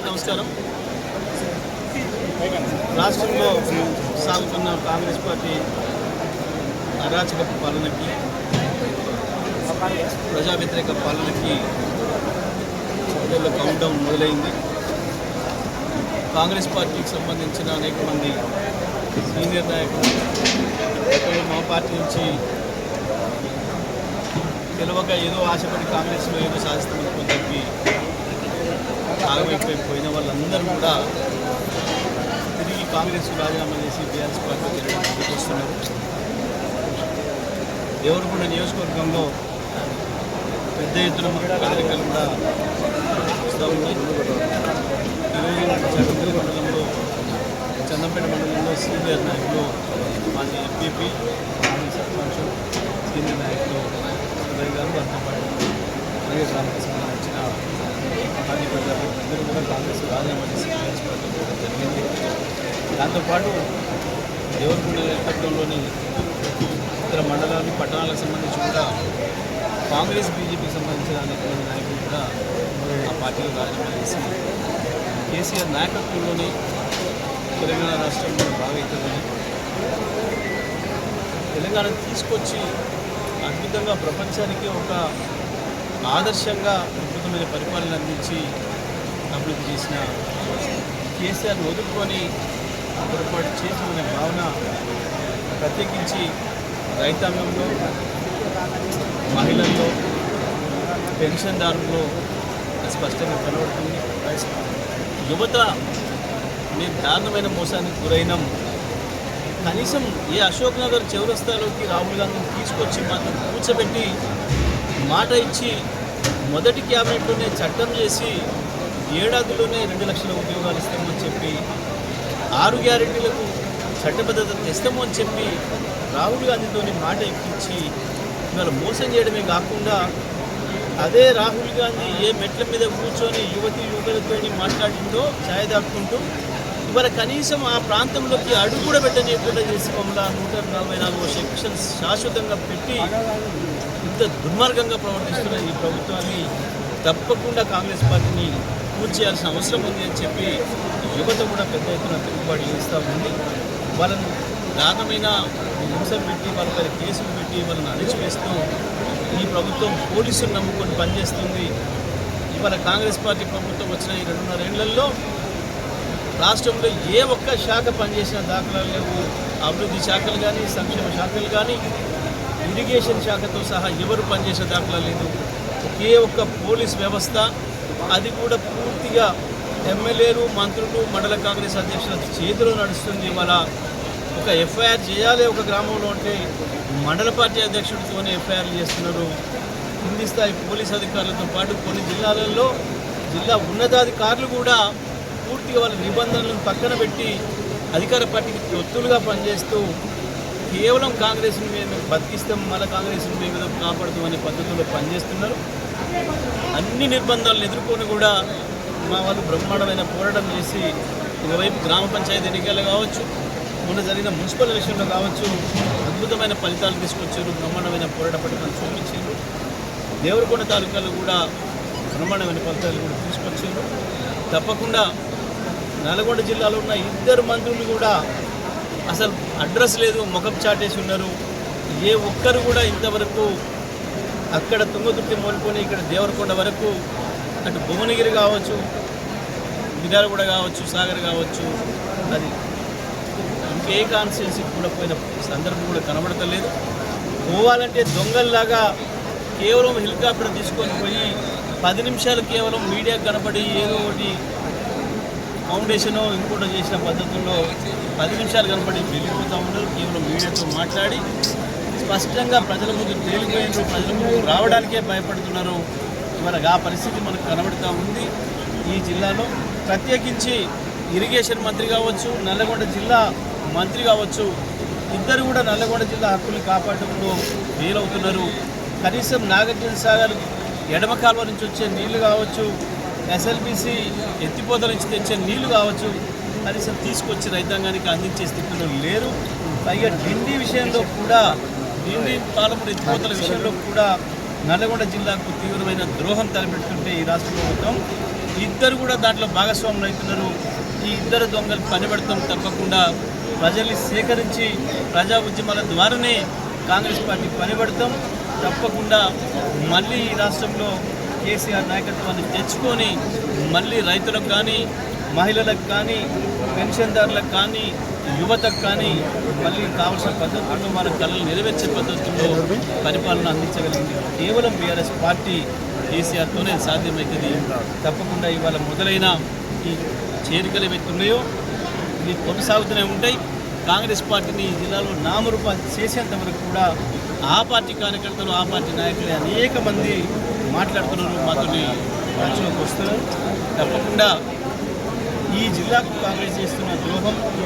నమస్కారం. రాష్ట్రంలో సాగుతున్న కాంగ్రెస్ పార్టీ అరాచక పాలనకి, ప్రజా వ్యతిరేక పాలనకి కౌంట్ డౌన్ మొదలైంది. కాంగ్రెస్ పార్టీకి సంబంధించిన అనేక మంది సీనియర్ నాయకులు మా పార్టీ నుంచి గెలవక ఏదో ఆశపడి కాంగ్రెస్లో ఏదో సాధిస్తామని చెప్పి ఆగమైపోయిన వాళ్ళందరూ కూడా తిరిగి కాంగ్రెస్ రాజీనామా చేసి బీఆర్ఎస్ పార్టీకి వస్తున్నారు. దేవరకొండ నియోజకవర్గంలో పెద్ద ఎత్తున కదలికలు కూడా వస్తూ ఉన్నాయి. ఈరోజు చందంపేట మండలంలో సీనియర్ నాయకులు మాజీ ఎంపీపీ, మాజీ సర్పంచ్, సీనియర్ నాయకులు సుధీర్ గారు, దాంతో పాటు అలాగే గ్రామానికి సంబంధించిన మాజీ ప్రజాప్రతినిధులు కూడా కాంగ్రెస్ రాజీనామా చేసి బీఆర్ఎస్ పార్టీకి పోవడం జరిగింది. దాంతోపాటు దేవరకొండ నియోజకవర్గంలోని ఇతర మండలాలు, పట్టణాలకు సంబంధించి కూడా కాంగ్రెస్, బీజేపీకి సంబంధించిన అనేక మంది నాయకులు కూడా ఆ పార్టీలో రాజీనామా చేసి కేసీఆర్ నాయకత్వంలోని తెలంగాణ రాష్ట్రంలో బాగా అవుతుందని, తెలంగాణ తీసుకొచ్చి అద్భుతంగా ప్రపంచానికి ఒక ఆదర్శంగా అద్భుతమైన పరిపాలన అందించి అభివృద్ధి చేసిన కేసీఆర్ను వదులుకొని పొరపాటు చేసిన భావన ప్రత్యేకించి రైతాంగంలో, మహిళల్లో, పెన్షన్దారుల్లో స్పష్టంగా కనబడుతుంది. యువత మేము దారుణమైన మోసానికి గురైనాం. కనీసం ఏ అశోక్ నగర్ చౌరస్తాలోకి రాహుల్ గాంధీని తీసుకొచ్చి మాత్రం కూర్చోబెట్టి మాట ఇచ్చి మొదటి క్యాబినెట్లోనే చట్టం చేసి ఏడాదిలోనే 2 లక్షల ఉద్యోగాలు ఇస్తామని చెప్పి 6 గ్యారెంటీలకు చట్టబద్ధత తెస్తాము అని చెప్పి రాహుల్ గాంధీతో మాట ఎక్కించి ఇవాళ మోసం చేయడమే కాకుండా అదే రాహుల్ గాంధీ ఏ మెట్ల మీద కూర్చొని యువకులతో మాట్లాడుతుందో ఛాయ్ దాక్కుంటూ ఇవాళ కనీసం ఆ ప్రాంతంలోకి అడుగు కూడా పెట్టనీయకుండా చేసి మమ్మల్ని 144 సెక్షన్స్ శాశ్వతంగా పెట్టి ఇంత దుర్మార్గంగా ప్రవర్తిస్తున్న ఈ ప్రభుత్వాన్ని తప్పకుండా కాంగ్రెస్ పార్టీని పూర్తి చేయాల్సిన అవసరం ఉంది అని చెప్పి యువత కూడా పెద్ద ఎత్తున తిరుగుబాటు చేస్తూ ఉంది. వాళ్ళను దారుణమైన హింసలు పెట్టి, వాళ్ళపై కేసులు పెట్టి వాళ్ళని అణిచివేస్తూ ఈ ప్రభుత్వం పోలీసులు నమ్ముకొని పనిచేస్తుంది. ఇవాళ కాంగ్రెస్ పార్టీ ప్రభుత్వం వచ్చిన ఈ 2.5 ఏళ్లలో రాష్ట్రంలో ఏ ఒక్క శాఖ పనిచేసిన దాఖలాలు లేవు. అభివృద్ధి శాఖలు కానీ, సంక్షేమ శాఖలు కానీ, ఇరిగేషన్ శాఖతో సహా ఎవరు పనిచేసిన దాఖలాలు లేదు. ఒకే ఒక్క పోలీస్ వ్యవస్థ, అది కూడా పూర్తిగా ఎమ్మెల్యేలు, మంత్రులు, మండల కాంగ్రెస్ అధ్యక్షుల చేతిలో నడుస్తుంది. ఇవాళ ఒక ఎఫ్ఐఆర్ చేయాలి ఒక గ్రామంలో అంటే మండల పార్టీ అధ్యక్షుడితోనే ఎఫ్ఐఆర్లు చేస్తున్నారు. కింది స్థాయి పోలీస్ అధికారులతో పాటు కొన్ని జిల్లాలలో జిల్లా ఉన్నతాధికారులు కూడా పూర్తిగా వాళ్ళ నిబంధనలను పక్కన పెట్టి అధికార పార్టీకి తొత్తులుగా పనిచేస్తూ కేవలం కాంగ్రెస్ని మేము బతికిస్తాం, మళ్ళీ కాంగ్రెస్ని మేము కాపాడుతాం అనే పద్ధతిలో పనిచేస్తున్నారు. అన్ని నిర్బంధాలను ఎదుర్కొని కూడా మా వాళ్ళు బ్రహ్మాండమైన పోరాటం చేసి ఒకవైపు గ్రామ పంచాయతీ ఎన్నికలు కావచ్చు, మొన్న జరిగిన మున్సిపల్ ఎలక్షన్లో కావచ్చు అద్భుతమైన ఫలితాలు తీసుకొచ్చారు. బ్రహ్మాండమైన పోరాట పట్టుదల చూపించారు. దేవరకొండ తాలూకాలో కూడా బ్రహ్మాండమైన ఫలితాలు కూడా తీసుకొచ్చారు. తప్పకుండా నల్గొండ జిల్లాలో ఉన్న 2 మంత్రులు కూడా అసలు అడ్రస్ లేదు, ముఖం చాటేసి ఉన్నారు. ఏ ఒక్కరు కూడా ఇంతవరకు అక్కడ తుంగతుర్తి మోలుకొని ఇక్కడ దేవరకొండ వరకు అటు భువనగిరి కావచ్చు, మిర్యాలగూడ కావచ్చు, సాగర్ కావచ్చు, అది ఇంకే కాన్స్టిట్యున్సీకి కూడా పోయిన సందర్భం కూడా కనబడతలేదు. పోవాలంటే దొంగల్లాగా కేవలం హెలికాప్టర్ తీసుకొని పోయి 10 నిమిషాలు కేవలం మీడియా కనబడి ఏదో ఒకటి ఫౌండేషను ఇంకోటి చేసిన పద్ధతుల్లో 10 నిమిషాలు కనబడి వెళ్ళిపోతూ ఉన్నారు. కేవలం మీడియాతో మాట్లాడి స్పష్టంగా ప్రజల ముందు తేలిపోయినారు, ప్రజల ముందు రావడానికే భయపడుతున్నారు. ఇవాళ ఆ పరిస్థితి మనకు కనబడుతూ ఉంది ఈ జిల్లాలో. ప్రత్యేకించి ఇరిగేషన్ మంత్రి కావచ్చు, నల్లగొండ జిల్లా మంత్రి కావచ్చు, ఇద్దరు కూడా నల్లగొండ జిల్లా హక్కులు కాపాడడంలో వీలవుతున్నారు. కనీసం నాగార్జున సాగర్ ఎడమ కాలువ నుంచి వచ్చే నీళ్లు కావచ్చు, ఎస్ఎల్బీసీ ఎత్తిపోతల నుంచి తెచ్చే నీళ్లు కావచ్చు, కనీసం తీసుకొచ్చి రైతాంగానికి అందించే స్థితిలో లేరు. పైగా డిండి విషయంలో కూడా, డిండి పాలమూరు ఎత్తిపోతల విషయంలో కూడా నల్లగొండ జిల్లాకు తీవ్రమైన ద్రోహం తలపెడుతుంటే ఈ రాష్ట్ర ప్రభుత్వం ఇద్దరు కూడా దాంట్లో భాగస్వాములు అవుతున్నారు. ఈ ఇద్దరు దొంగలు పనిపడతాం, తప్పకుండా ప్రజల్ని సేకరించి ప్రజా ఉద్యమాల ద్వారానే కాంగ్రెస్ పార్టీ పనిపడతాం. తప్పకుండా మళ్ళీ ఈ రాష్ట్రంలో కేసీఆర్ నాయకత్వాన్ని తెచ్చుకొని మళ్ళీ రైతులకు కానీ, మహిళలకు కానీ, పెన్షన్దారులకు కానీ, యువతకు కానీ మళ్ళీ కావాల్సిన పద్ధతుల్లో మన కళలు నెరవేర్చే పద్ధతుల్లో పరిపాలన అందించగలిగింది కేవలం బీఆర్ఎస్ పార్టీ కేసీఆర్తోనే సాధ్యమవుతుంది. తప్పకుండా ఇవాళ మొదలైన ఈ చేరికలు ఏవైతున్నాయో ఇవి కొనసాగుతూనే ఉంటాయి. కాంగ్రెస్ పార్టీని ఈ జిల్లాలో నామరూపాలు చేసేంత వరకు కూడా ఆ పార్టీ కార్యకర్తలు, ఆ పార్టీ నాయకులు అనేక మంది మాట్లాడుతున్నారు, మాతో టచ్లోకి వస్తున్నారు. తప్పకుండా ఈ జిల్లాకు కాంగ్రెస్ చేస్తున్న ద్రోహం,